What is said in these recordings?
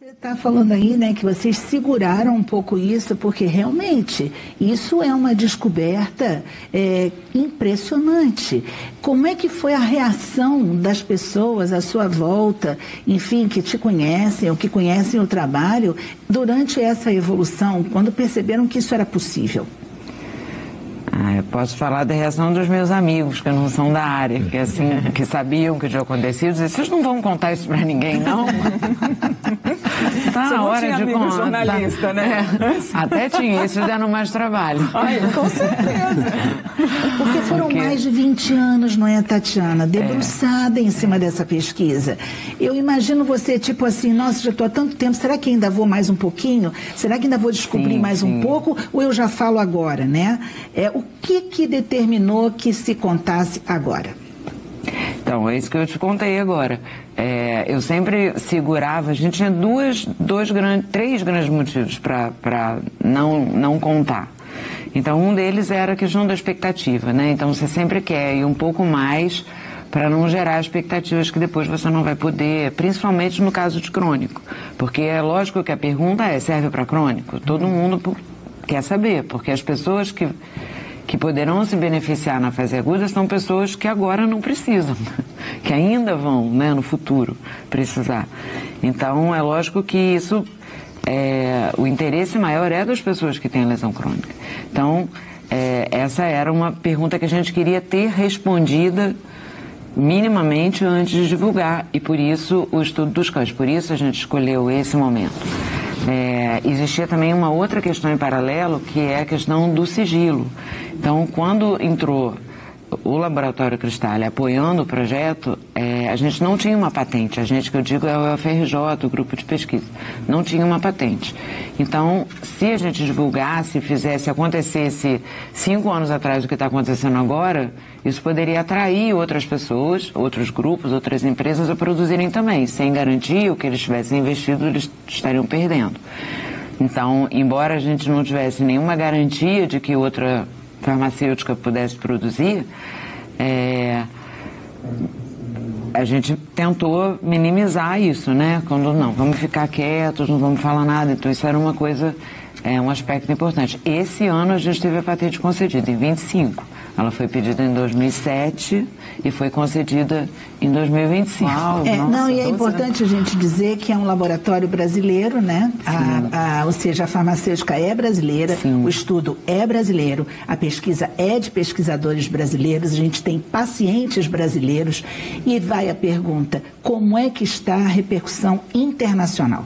Você está falando aí, né, que vocês seguraram um pouco isso, porque realmente isso é uma descoberta impressionante. Como é que foi a reação das pessoas à sua volta, enfim, que te conhecem ou que conhecem o trabalho, durante essa evolução, quando perceberam que isso era possível? Eu posso falar da reação dos meus amigos, que não são da área, que assim, que sabiam que tinha acontecido, diziam, vocês não vão contar isso pra ninguém, não? Tá na hora de contar. Jornalista, né? Até tinha, isso dando mais trabalho. Ai, com certeza. Porque foram mais de 20 anos, não é, Tatiana? Debruçada em cima dessa pesquisa. Eu imagino você, tipo assim, nossa, já estou há tanto tempo, será que ainda vou mais um pouquinho? Será que ainda vou descobrir mais um pouco? Ou eu já falo agora, né? O que determinou que se contasse agora? Então, é isso que eu te contei agora. Eu sempre segurava, a gente tinha três grandes motivos para não contar. Então, um deles era a questão da expectativa, né? Então, você sempre quer ir um pouco mais para não gerar expectativas que depois você não vai poder, principalmente no caso de crônico. Porque é lógico que a pergunta serve para crônico? Todo mundo quer saber, porque as pessoas que poderão se beneficiar na fase aguda são pessoas que agora não precisam, que ainda vão, né, no futuro precisar. Então, é lógico que isso, o interesse maior é das pessoas que têm lesão crônica. Então, essa era uma pergunta que a gente queria ter respondida minimamente antes de divulgar, e por isso o estudo dos cães, por isso a gente escolheu esse momento. Existia também uma outra questão em paralelo, que é a questão do sigilo. Então, quando entrou o Laboratório Cristália apoiando o projeto, a gente não tinha uma patente. A gente, que eu digo, é o FRJ, o grupo de pesquisa. Não tinha uma patente. Então, se a gente divulgasse, acontecesse 5 anos atrás do que está acontecendo agora, isso poderia atrair outras pessoas, outros grupos, outras empresas a produzirem também. Sem garantia, o que eles tivessem investido, eles estariam perdendo. Então, embora a gente não tivesse nenhuma garantia de que outra farmacêutica pudesse produzir, a gente tentou minimizar isso, né? Quando não, vamos ficar quietos, não vamos falar nada. Então, isso era uma coisa, um aspecto importante. Esse ano a gente teve a patente concedida, em 25. Ela foi pedida em 2007 e foi concedida em 2025. Uau, e é importante a gente dizer que é um laboratório brasileiro, né? Ou seja, a farmacêutica é brasileira, o estudo é brasileiro, a pesquisa é de pesquisadores brasileiros, a gente tem pacientes brasileiros. E vai a pergunta, como é que está a repercussão internacional?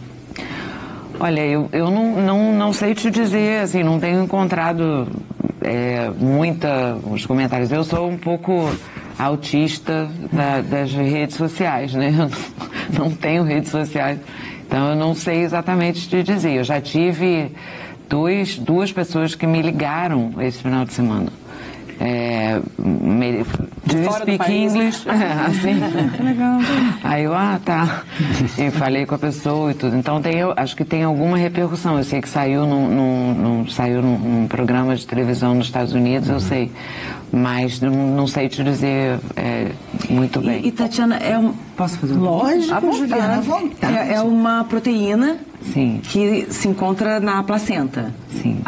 Olha, eu não sei te dizer, assim, não tenho encontrado os comentários. Eu sou um pouco autista das redes sociais, né? Eu não tenho redes sociais, então eu não sei exatamente te dizer. Eu já tive duas pessoas que me ligaram esse final de semana. Do you speak English? Assim. Legal. Aí eu, tá. E falei com a pessoa e tudo. Então acho que tem alguma repercussão. Eu sei que saiu num programa de televisão nos Estados Unidos, eu sei. Mas não sei te dizer muito bem. E Tatiana, posso fazer Lógico, Juliana, à vontade. É uma proteína Sim. que se encontra na placenta. Sim.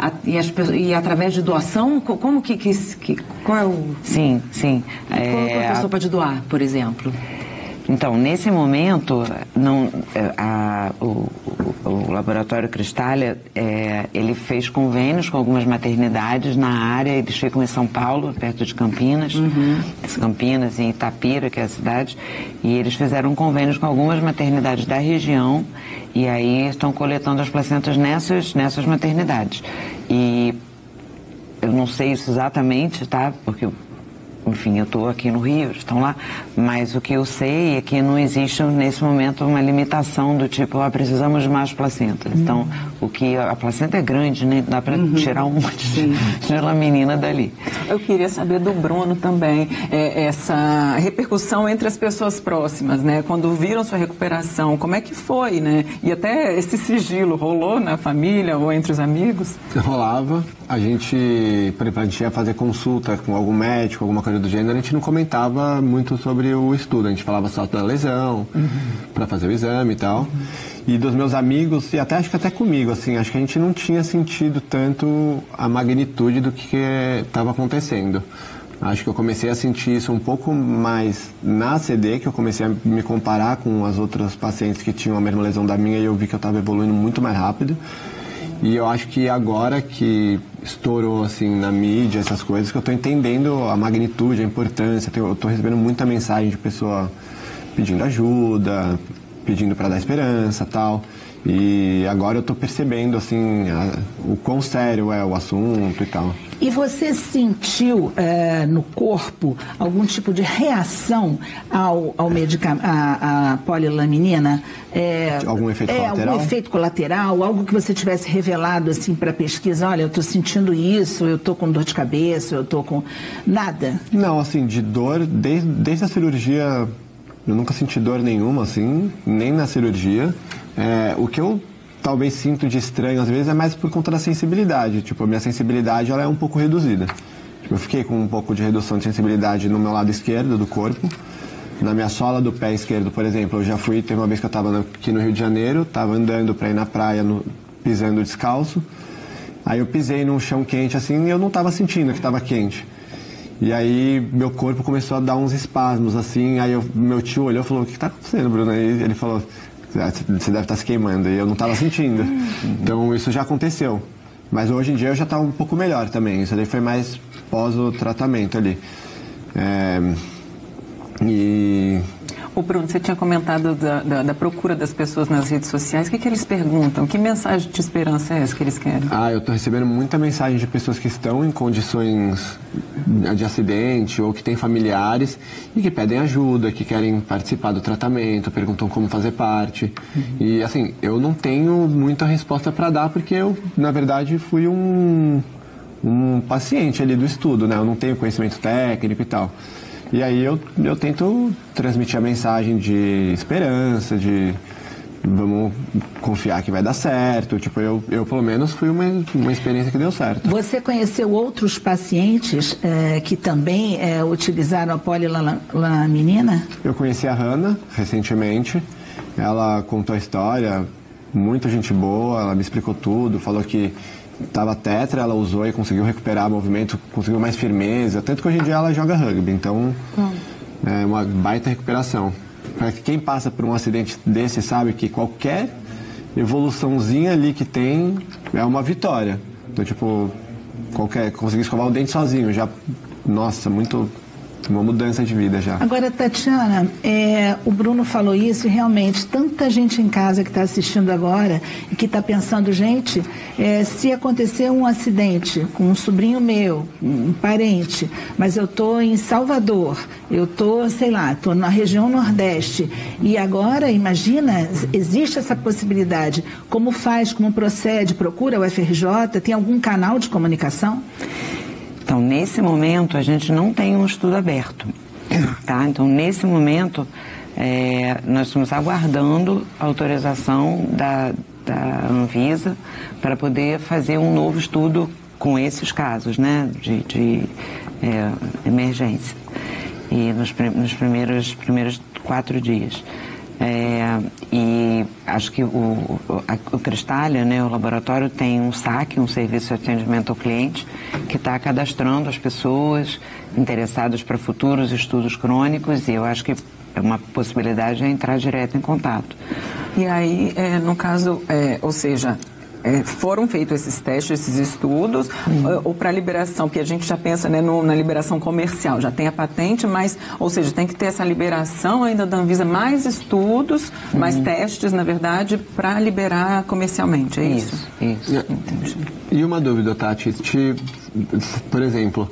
E através de doação, como qual é o... Sim. Como a pessoa pode doar, por exemplo? Então, nesse momento, o Laboratório Cristália, ele fez convênios com algumas maternidades na área. Eles ficam em São Paulo, perto de Campinas, Campinas, em Itapira, que é a cidade, e eles fizeram convênios com algumas maternidades da região, e aí estão coletando as placentas nessas maternidades. E eu não sei isso exatamente, tá? Porque enfim, eu estou aqui no Rio, estão lá, mas o que eu sei é que não existe nesse momento uma limitação do tipo, precisamos de mais placentas. Então, a placenta é grande, né? Dá para tirar um monte de menina dali. Eu queria saber do Bruno também, essa repercussão entre as pessoas próximas, né? Quando viram sua recuperação, como é que foi, né? E até esse sigilo rolou na família ou entre os amigos? Rolava. A gente, por exemplo, a gente ia fazer consulta com algum médico, alguma coisa do gênero, a gente não comentava muito sobre o estudo, a gente falava só da lesão, para fazer o exame e tal. E dos meus amigos, e acho que até comigo, assim, acho que a gente não tinha sentido tanto a magnitude do que estava acontecendo. Acho que eu comecei a sentir isso um pouco mais na ACD, que eu comecei a me comparar com as outras pacientes que tinham a mesma lesão da minha e eu vi que eu estava evoluindo muito mais rápido. E eu acho que agora que estourou assim na mídia essas coisas, que eu estou entendendo a magnitude, a importância, eu estou recebendo muita mensagem de pessoa pedindo ajuda, pedindo para dar esperança, tal. E agora eu estou percebendo assim o quão sério é o assunto e tal. E você sentiu no corpo algum tipo de reação ao medicamento, à polilaminina? Algum efeito colateral? Algum efeito colateral, algo que você tivesse revelado assim para a pesquisa? Olha, eu estou sentindo isso, eu estou com dor de cabeça, eu estou com... Nada? Não, assim, de dor, desde a cirurgia, eu nunca senti dor nenhuma, assim, nem na cirurgia. O que eu talvez sinto de estranho às vezes é mais por conta da sensibilidade. Tipo, a minha sensibilidade ela é um pouco reduzida. Tipo, eu fiquei com um pouco de redução de sensibilidade no meu lado esquerdo do corpo. Na minha sola do pé esquerdo, por exemplo, eu já fui, teve uma vez que eu estava aqui no Rio de Janeiro, estava andando para ir na praia, pisando descalço. Aí eu pisei num chão quente assim e eu não estava sentindo que estava quente. E aí meu corpo começou a dar uns espasmos assim, aí meu tio olhou e falou: "O que está acontecendo, Bruno?" Aí ele falou: "Você deve estar se queimando." E eu não estava sentindo. Então isso já aconteceu. Mas hoje em dia eu já estava um pouco melhor também. Isso daí foi mais pós o tratamento ali. O Bruno, você tinha comentado da procura das pessoas nas redes sociais. O que eles perguntam? Que mensagem de esperança é essa que eles querem? Eu estou recebendo muita mensagem de pessoas que estão em condições de acidente ou que têm familiares e que pedem ajuda, que querem participar do tratamento, perguntam como fazer parte. E assim, eu não tenho muita resposta para dar porque eu, na verdade, fui um paciente ali do estudo, né? Eu não tenho conhecimento técnico e tal. E aí eu tento transmitir a mensagem de esperança, de vamos confiar que vai dar certo. Tipo, eu pelo menos fui uma experiência que deu certo. Você conheceu outros pacientes que também utilizaram a polilaminina? Eu conheci a Hannah recentemente. Ela contou a história, muita gente boa, ela me explicou tudo, falou que estava tetra, ela usou e conseguiu recuperar o movimento, conseguiu mais firmeza, tanto que hoje em dia ela joga rugby, então é uma baita recuperação. Para quem passa por um acidente desse sabe que qualquer evoluçãozinha ali que tem é uma vitória. Então, tipo, conseguir escovar o dente sozinho, já, nossa, uma mudança de vida já. Agora, Tatiana, o Bruno falou isso e realmente tanta gente em casa que está assistindo agora e que está pensando, gente, se acontecer um acidente com um sobrinho meu, um parente, mas eu estou em Salvador, eu estou, sei lá, estou na região Nordeste e agora, imagina, existe essa possibilidade. Como faz, como procede? Procura o FRJ? Tem algum canal de comunicação? Então, nesse momento, a gente não tem um estudo aberto, tá? Então, nesse momento, nós estamos aguardando a autorização da Anvisa para poder fazer um novo estudo com esses casos, né, de emergência, e nos primeiros 4 dias. E acho que o Cristália, né, o laboratório, tem um SAC, um Serviço de Atendimento ao Cliente, que está cadastrando as pessoas interessadas para futuros estudos crônicos, e eu acho que uma possibilidade é entrar direto em contato. E aí, no caso, ou seja, foram feitos esses testes, esses estudos, ou para liberação, porque a gente já pensa, né, na liberação comercial, já tem a patente, mas, ou seja, tem que ter essa liberação ainda da Anvisa, mais estudos, mais testes, na verdade, para liberar comercialmente, é isso? Isso. E uma dúvida, Tati, por exemplo,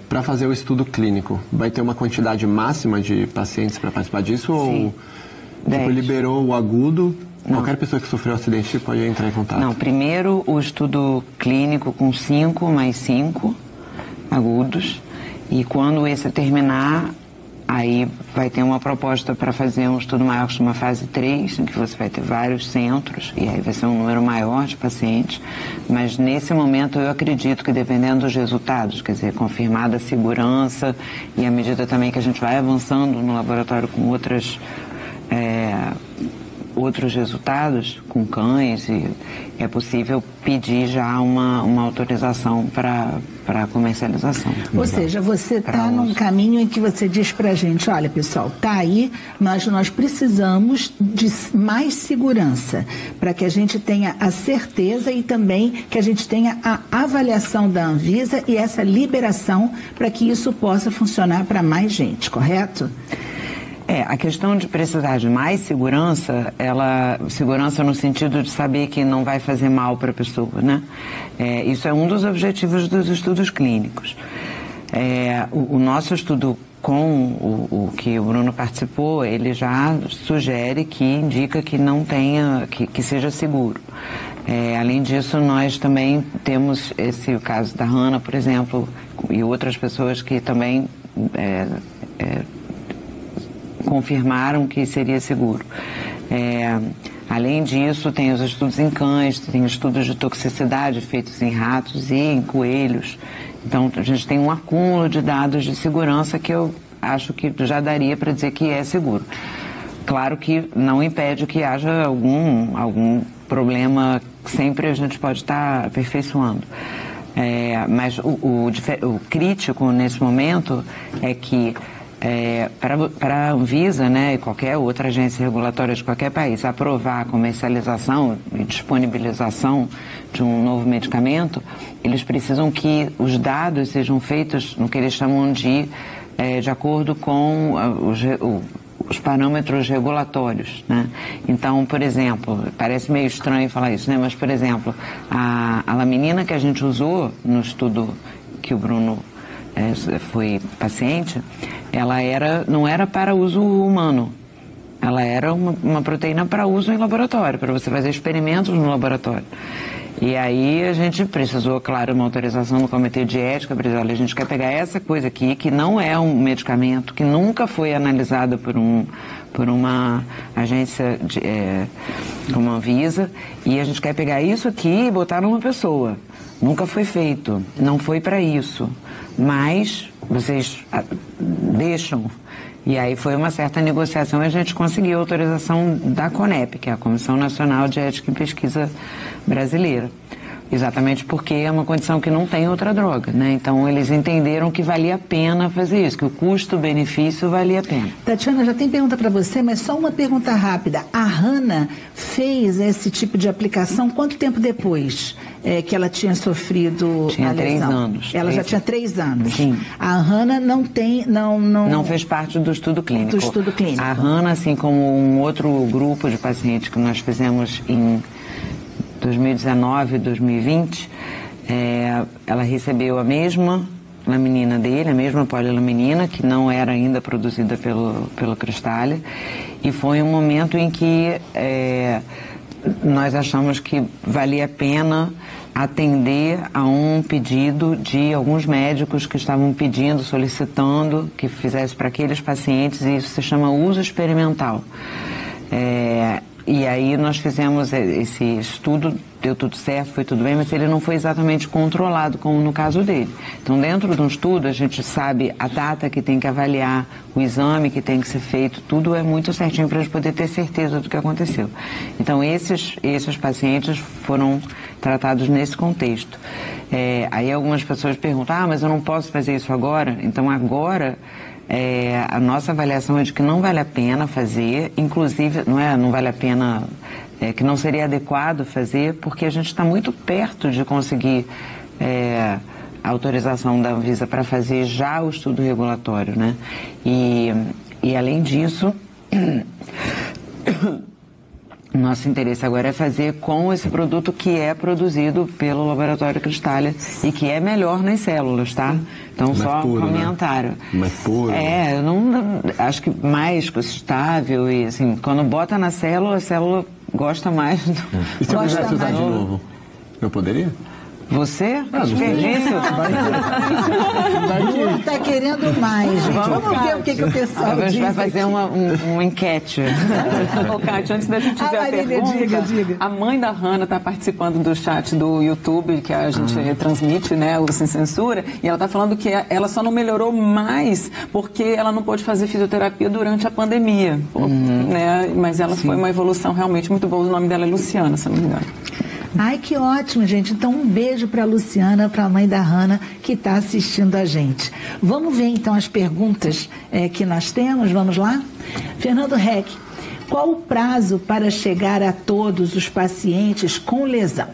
para fazer o estudo clínico, vai ter uma quantidade máxima de pacientes para participar disso? Sim. Ou tipo, liberou o agudo? Qualquer pessoa que sofreu acidente pode entrar em contato? Não, primeiro o estudo clínico com 5 mais 5 agudos, e quando esse terminar, aí vai ter uma proposta para fazer um estudo maior, que chama fase 3, em que você vai ter vários centros, e aí vai ser um número maior de pacientes, mas nesse momento eu acredito que, dependendo dos resultados, quer dizer, confirmada a segurança, e à medida também que a gente vai avançando no laboratório com outros resultados com cães, e é possível pedir já uma autorização para comercialização. Ou seja, você está num caminho em que você diz para a gente, olha pessoal, está aí, mas nós precisamos de mais segurança para que a gente tenha a certeza e também que a gente tenha a avaliação da Anvisa e essa liberação para que isso possa funcionar para mais gente, correto? A questão de precisar de mais segurança, segurança no sentido de saber que não vai fazer mal para a pessoa, né? Isso é um dos objetivos dos estudos clínicos. O nosso estudo com o que o Bruno participou, ele já sugere que indica que não tenha, que seja seguro. Além disso, nós também temos o caso da Hannah, por exemplo, e outras pessoas que também confirmaram que seria seguro. Além disso, tem os estudos em cães, tem estudos de toxicidade feitos em ratos e em coelhos. Então, a gente tem um acúmulo de dados de segurança que eu acho que já daria para dizer que é seguro. Claro que não impede que haja algum problema, sempre a gente pode estar aperfeiçoando. Mas o crítico nesse momento é que para a Anvisa, né, e qualquer outra agência regulatória de qualquer país aprovar a comercialização e disponibilização de um novo medicamento, eles precisam que os dados sejam feitos no que eles chamam de acordo com os parâmetros regulatórios, né? Então, por exemplo, parece meio estranho falar isso, né? Mas, por exemplo, a laminina que a gente usou no estudo que o Bruno foi paciente, ela não era para uso humano, ela era uma proteína para uso em laboratório, para você fazer experimentos no laboratório. E aí a gente precisou, claro, uma autorização no comitê de ética, para dizer, olha, a gente quer pegar essa coisa aqui, que não é um medicamento, que nunca foi analisado por uma agência como a Anvisa, e a gente quer pegar isso aqui e botar numa pessoa. Nunca foi feito, não foi para isso, mas vocês deixam. E aí foi uma certa negociação e a gente conseguiu a autorização da CONEP, que é a Comissão Nacional de Ética em Pesquisa Brasileira. Exatamente porque é uma condição que não tem outra droga, né? Então eles entenderam que valia a pena fazer isso, que o custo-benefício valia a pena. Tatiana, já tem pergunta para você, mas só uma pergunta rápida. A Hannah fez esse tipo de aplicação quanto tempo depois que ela tinha sofrido tinha a lesão? 3 anos. Ela já tinha 3 anos. Sim. A Hannah não fez parte do estudo clínico. Do estudo clínico. A Hannah, assim como um outro grupo de pacientes que nós fizemos em 2019 e 2020, ela recebeu a mesma laminina dele, a mesma polilaminina, que não era ainda produzida pelo Cristália, e foi um momento em que nós achamos que valia a pena atender a um pedido de alguns médicos que estavam pedindo, solicitando que fizesse para aqueles pacientes, e isso se chama uso experimental. E aí nós fizemos esse estudo, deu tudo certo, foi tudo bem, mas ele não foi exatamente controlado, como no caso dele. Então, dentro de um estudo, a gente sabe a data que tem que avaliar, o exame que tem que ser feito, tudo é muito certinho para a gente poder ter certeza do que aconteceu. Então, esses pacientes foram tratados nesse contexto. Aí algumas pessoas perguntam, mas eu não posso fazer isso agora? Então, agora a nossa avaliação é de que não vale a pena fazer, inclusive não vale a pena, que não seria adequado fazer, porque a gente está muito perto de conseguir a autorização da Anvisa para fazer já o estudo regulatório, né? E além disso, nosso interesse agora é fazer com esse produto que é produzido pelo Laboratório Cristália e que é melhor nas células, tá? Então, mais só puro, um comentário. Né? Mais puro. Eu não acho que mais estável e assim, quando bota na célula, a célula gosta mais. E se eu quisesse usar de novo? Eu poderia? Você? Desperdício? Bruno está querendo mais, gente. Vamos ver o que o pessoal diz. A gente vai fazer uma enquete. Ô, Kátia, antes da gente ver a pergunta, diga. a mãe da Hannah está participando do chat do YouTube, que a gente retransmite, né, o Sem Censura, e ela está falando que ela só não melhorou mais porque ela não pôde fazer fisioterapia durante a pandemia, né, mas ela foi uma evolução realmente muito boa. O nome dela é Luciana, se não me engano. Ai, que ótimo, gente. Então, um beijo para a Luciana, para a mãe da Hannah, que está assistindo a gente. Vamos ver, então, as perguntas que nós temos. Vamos lá? Fernando Reck, qual o prazo para chegar a todos os pacientes com lesão?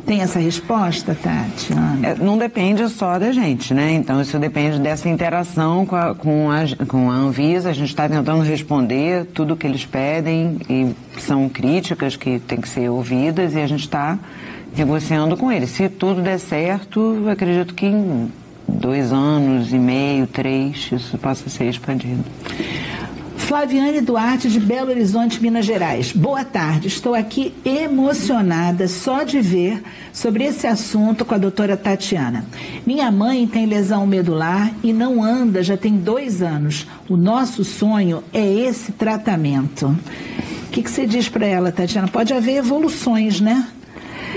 Tem essa resposta, Tatiana? Não depende só da gente, né? Então, isso depende dessa interação com a Anvisa. A gente está tentando responder tudo o que eles pedem e são críticas que têm que ser ouvidas e a gente está negociando com eles. Se tudo der certo, eu acredito que em 2 anos e meio, 3, isso possa ser expandido. Flaviane Duarte, de Belo Horizonte, Minas Gerais. Boa tarde, estou aqui emocionada só de ver sobre esse assunto com a doutora Tatiana. Minha mãe tem lesão medular e não anda já tem 2 anos. O nosso sonho é esse tratamento. O que você diz para ela, Tatiana? Pode haver evoluções, né?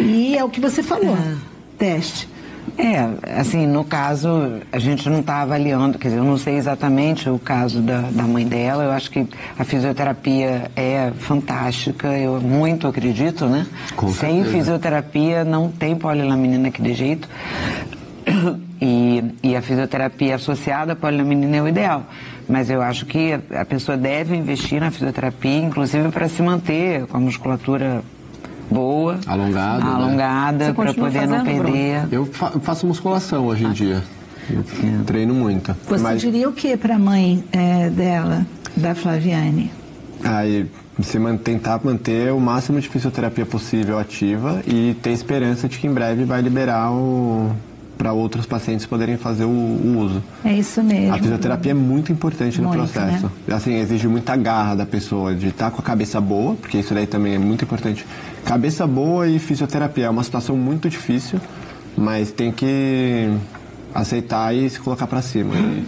E é o que você falou, teste. Assim, no caso, a gente não está avaliando, quer dizer, eu não sei exatamente o caso da mãe dela, eu acho que a fisioterapia é fantástica, eu muito acredito, né? Sem fisioterapia não tem polilaminina que dê jeito, e a fisioterapia associada à polilaminina é o ideal. Mas eu acho que a pessoa deve investir na fisioterapia, inclusive para se manter com a musculatura boa, alongada, né? Para poder não perder. Eu faço musculação hoje em dia. Eu treino muito. Você diria o que para a mãe dela, da Flaviane? Você tentar manter o máximo de fisioterapia possível ativa e ter esperança de que em breve vai liberar para outros pacientes poderem fazer o uso. É isso mesmo. A fisioterapia é muito importante no processo. Né? Assim, exige muita garra da pessoa, de estar com a cabeça boa, porque isso daí também é muito importante. Cabeça boa e fisioterapia é uma situação muito difícil, mas tem que aceitar e se colocar para cima e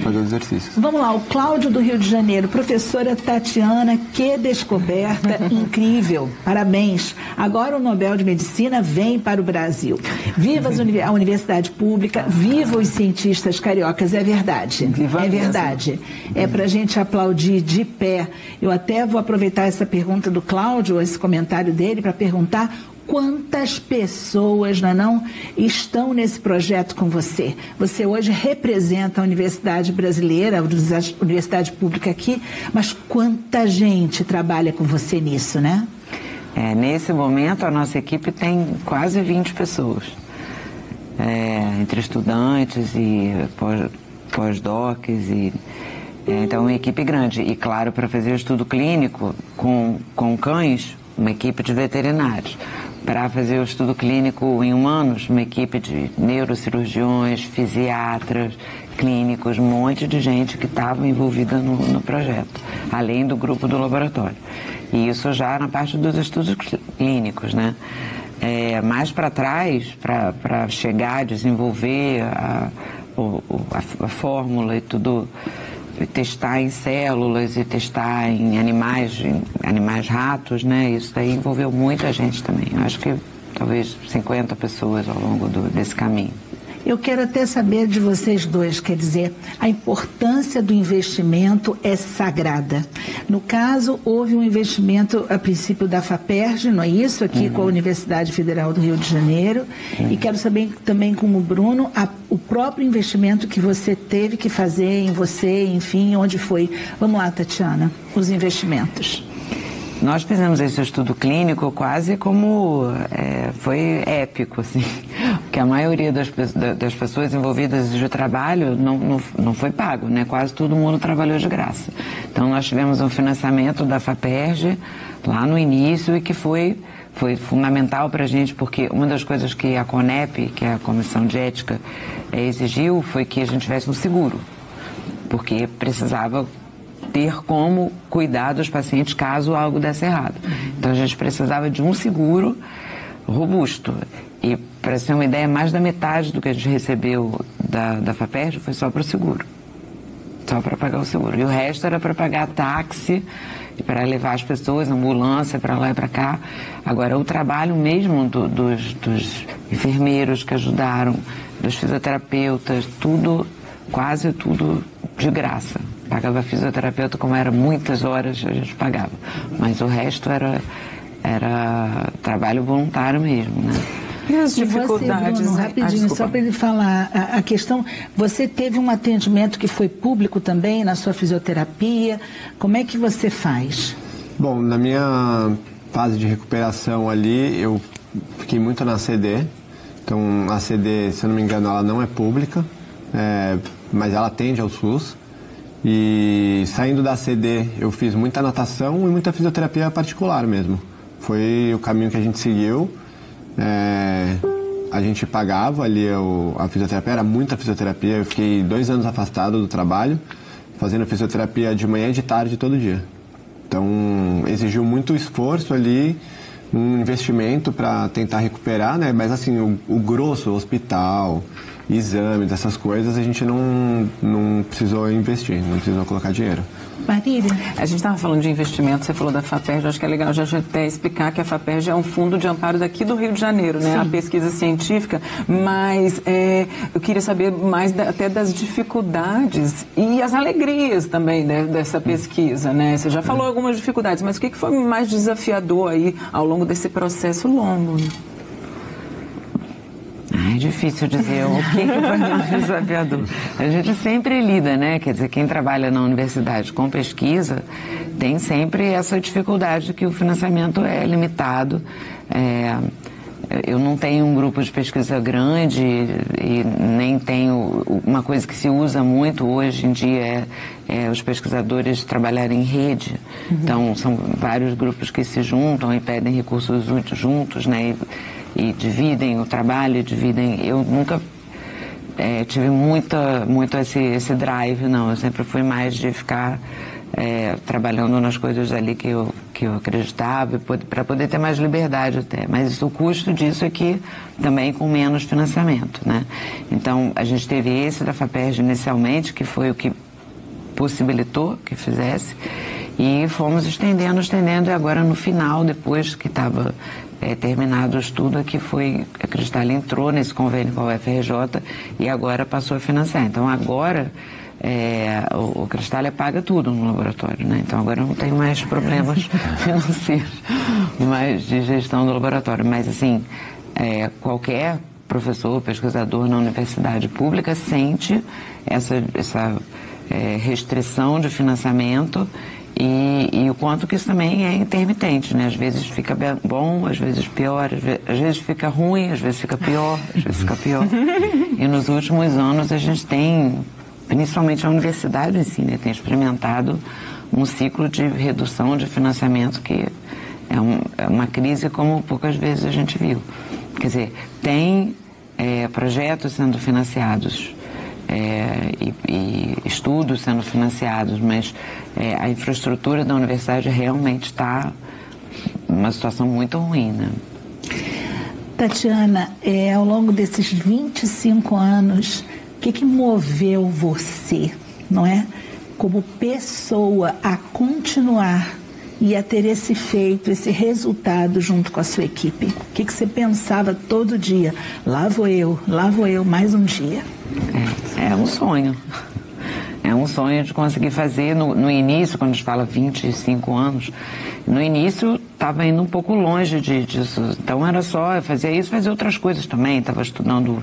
fazer os exercícios. Vamos lá, o Cláudio do Rio de Janeiro. Professora Tatiana, que descoberta incrível. Parabéns. Agora o Nobel de Medicina vem para o Brasil. Viva a Universidade Pública, viva os cientistas cariocas. É verdade. Viva é verdade. É para a gente aplaudir de pé. Eu até vou aproveitar essa pergunta do Cláudio, esse comentário dele, para perguntar quantas pessoas, não, estão nesse projeto com você? Você hoje representa a Universidade Brasileira, a Universidade Pública aqui, mas quanta gente trabalha com você nisso, né? Nesse momento, a nossa equipe tem quase 20 pessoas, entre estudantes e pós-docs, então é uma equipe grande. E, claro, para fazer o estudo clínico com cães, uma equipe de veterinários. Para fazer o estudo clínico em humanos, uma equipe de neurocirurgiões, fisiatras, clínicos, um monte de gente que estava envolvida no projeto, além do grupo do laboratório. E isso já na parte dos estudos clínicos, né? Mais para trás, para chegar a desenvolver a fórmula e tudo, testar em células e testar em animais ratos, né? Isso daí envolveu muita gente também. Eu acho que talvez 50 pessoas ao longo desse caminho. Eu quero até saber de vocês dois, quer dizer, a importância do investimento é sagrada. No caso, houve um investimento a princípio da FAPERJ, não é isso? Aqui com a Universidade Federal do Rio de Janeiro. E quero saber também com o Bruno, o próprio investimento que você teve que fazer em você, enfim, onde foi. Vamos lá, Tatiana, os investimentos. Nós fizemos esse estudo clínico quase como foi épico, assim, porque a maioria das pessoas envolvidas de trabalho não foi pago, né? Quase todo mundo trabalhou de graça. Então nós tivemos um financiamento da FAPERJ lá no início e que foi fundamental para a gente, porque uma das coisas que a CONEP, que é a Comissão de Ética, exigiu foi que a gente tivesse um seguro, porque precisava ter como cuidar dos pacientes caso algo desse errado. Então a gente precisava de um seguro robusto. E, para ter uma ideia, mais da metade do que a gente recebeu da FAPERJ foi só para o seguro. Só para pagar o seguro. E o resto era para pagar táxi, para levar as pessoas, ambulância, para lá e para cá. Agora, o trabalho mesmo dos enfermeiros que ajudaram, dos fisioterapeutas, tudo, quase tudo de graça. Pagava a fisioterapeuta, como era muitas horas, a gente pagava. Mas o resto era trabalho voluntário mesmo, né? E as dificuldades, você, Bruno, rapidinho, só para ele falar, a questão, você teve um atendimento que foi público também na sua fisioterapia, como é que você faz? Bom, na minha fase de recuperação ali, eu fiquei muito na CD, então a CD, se eu não me engano, ela não é pública, mas ela atende ao SUS, e saindo da CD eu fiz muita natação e muita fisioterapia particular mesmo, foi o caminho que a gente seguiu. A gente pagava ali a fisioterapia, era muita fisioterapia, eu fiquei 2 anos afastado do trabalho, fazendo fisioterapia de manhã e de tarde todo dia. Então exigiu muito esforço ali, um investimento para tentar recuperar, né? Mas assim, o grosso, o hospital, exames, essas coisas, a gente não precisou investir, não precisou colocar dinheiro. Marília? A gente estava falando de investimento, você falou da FAPERJ, acho que é legal já até explicar que a FAPERJ é um fundo de amparo daqui do Rio de Janeiro, né? Sim. A pesquisa científica, mas eu queria saber mais até das dificuldades e as alegrias também, né, dessa pesquisa, né? Você já falou algumas dificuldades, mas o que foi mais desafiador aí ao longo desse processo longo? É difícil dizer o que foi mais desafiador. A gente sempre lida, né? Quer dizer, quem trabalha na universidade com pesquisa tem sempre essa dificuldade que o financiamento é limitado. Eu não tenho um grupo de pesquisa grande e nem tenho uma coisa que se usa muito hoje em dia é os pesquisadores trabalharem em rede. Uhum. Então, são vários grupos que se juntam e pedem recursos juntos, né? E dividem o trabalho, Eu nunca tive muito esse drive, não. Eu sempre fui mais de ficar trabalhando nas coisas ali que eu acreditava, para poder ter mais liberdade até. Mas o custo disso é que também com menos financiamento, né? Então, a gente teve esse da FAPERJ inicialmente, que foi o que possibilitou que fizesse, e fomos estendendo, e agora no final, depois que estava terminado o estudo, a Cristal entrou nesse convênio com a UFRJ e agora passou a financiar. Então agora o Cristal paga tudo no laboratório, né? Então agora não tem mais problemas financeiros, mais de gestão do laboratório. Mas assim, qualquer professor, pesquisador na universidade pública sente essa restrição de financiamento. E o quanto que isso também é intermitente, né? Às vezes fica bom, às vezes pior, às vezes fica ruim, às vezes fica pior, às vezes fica pior. E nos últimos anos a gente tem, principalmente a universidade em si, né, tem experimentado um ciclo de redução de financiamento que é uma crise como poucas vezes a gente viu. Quer dizer, tem projetos sendo financiados, e estudos sendo financiados, mas a infraestrutura da universidade realmente está numa situação muito ruim, né? Tatiana, ao longo desses 25 anos, o que moveu você, não é, como pessoa, a continuar e a ter esse feito, esse resultado junto com a sua equipe? O que você pensava todo dia? Lá vou eu, mais um dia. É um sonho. É um sonho de conseguir fazer. No início, quando a gente fala 25 anos, no início estava indo um pouco longe disso. Então era só fazer isso, fazer outras coisas também. Estava estudando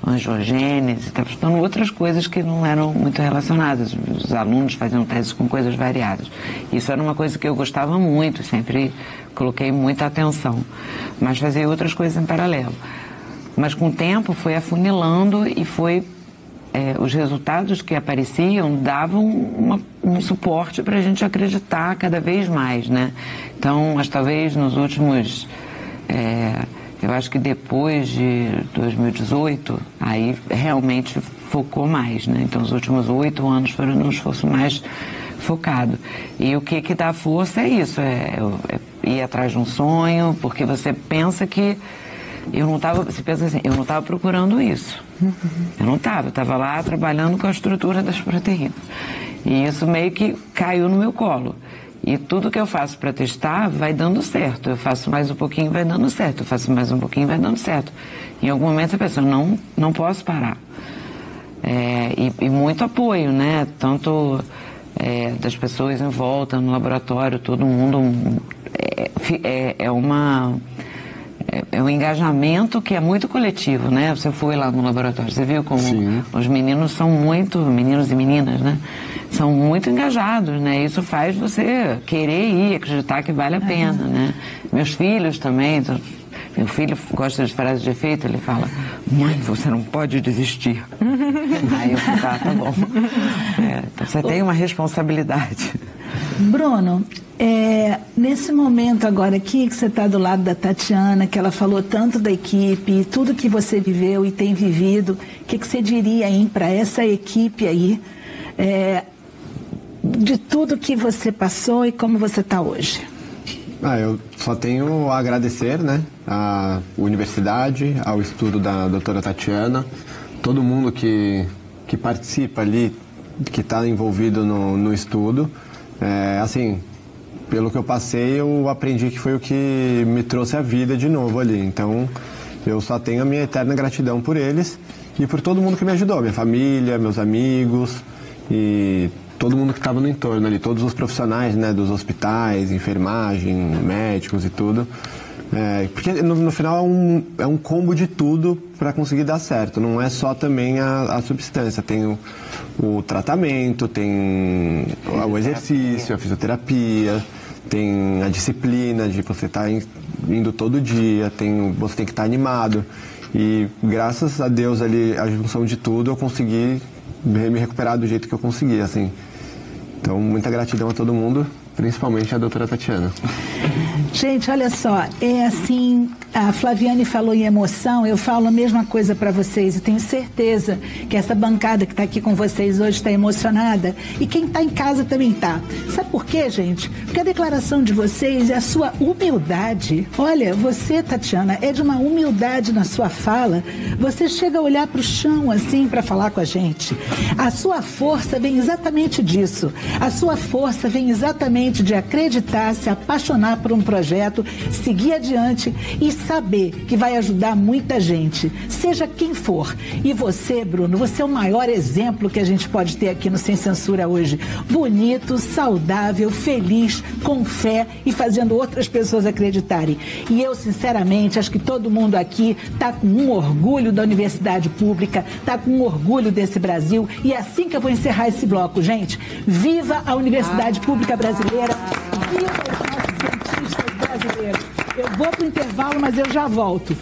angiogênese, estava estudando outras coisas que não eram muito relacionadas. Os alunos faziam teses com coisas variadas. Isso era uma coisa que eu gostava muito, sempre coloquei muita atenção. Mas fazia outras coisas em paralelo. Mas com o tempo foi afunilando e os resultados que apareciam davam um suporte para a gente acreditar cada vez mais, né? Então, mas talvez nos últimos, eu acho que depois de 2018, aí realmente focou mais, né? Então, os últimos 8 anos foram num esforço mais focado. E o que dá força é isso, ir atrás de um sonho, porque você pensa que eu não estava, você pensa assim, eu não estava procurando isso. Eu não estava, eu estava lá trabalhando com a estrutura das proteínas. E isso meio que caiu no meu colo. E tudo que eu faço para testar vai dando certo. Eu faço mais um pouquinho, vai dando certo. Eu faço mais um pouquinho, vai dando certo. Em algum momento você pensa, não posso parar. E muito apoio, né? Tanto das pessoas em volta, no laboratório, todo mundo. É um engajamento que é muito coletivo, né? Você foi lá no laboratório, você viu como Sim. Os meninos são muito, meninos e meninas, né? São muito engajados, né? Isso faz você querer ir, acreditar que vale a pena, né? Meus filhos também, meu filho gosta de frase de efeito, ele fala, mãe, você não pode desistir. Aí eu fico, tá bom. Então você tem uma responsabilidade. Bruno, nesse momento agora aqui que você está do lado da Tatiana, que ela falou tanto da equipe, tudo que você viveu e tem vivido, o que você diria aí para essa equipe aí, de tudo que você passou e como você está hoje? Eu só tenho a agradecer, né, à universidade, ao estudo da doutora Tatiana, todo mundo que participa ali, que está envolvido no estudo. Assim, pelo que eu passei, eu aprendi que foi o que me trouxe a vida de novo ali. Então, eu só tenho a minha eterna gratidão por eles e por todo mundo que me ajudou, minha família, meus amigos e todo mundo que estava no entorno ali, todos os profissionais, né, dos hospitais, enfermagem, médicos e tudo. Porque no final é um combo de tudo para conseguir dar certo. Não é só também a substância. Tem o tratamento, tem o exercício, a fisioterapia, tem a disciplina de você estar indo todo dia, você tem que estar animado. E graças a Deus ali, a junção de tudo, eu consegui me recuperar do jeito que eu consegui, assim. Então, muita gratidão a todo mundo, principalmente a doutora Tatiana. Gente, olha só, assim, a Flaviane falou em emoção, eu falo a mesma coisa para vocês, eu tenho certeza que essa bancada que está aqui com vocês hoje está emocionada e quem está em casa também está. Sabe por quê, gente? Porque a declaração de vocês é a sua humildade. Olha, você, Tatiana, é de uma humildade na sua fala, você chega a olhar para o chão assim para falar com a gente. A sua força vem exatamente disso, a sua força vem exatamente de acreditar, se apaixonar por um projeto, seguir adiante e saber que vai ajudar muita gente, seja quem for. E você, Bruno, você é o maior exemplo que a gente pode ter aqui no Sem Censura hoje. Bonito, saudável, feliz, com fé e fazendo outras pessoas acreditarem. E eu, sinceramente, acho que todo mundo aqui está com um orgulho da universidade pública, está com um orgulho desse Brasil. E é assim que eu vou encerrar esse bloco, gente. Viva a Universidade Pública Brasileira! Viva os nossos cientistas brasileiros! Eu vou para o intervalo, mas eu já volto.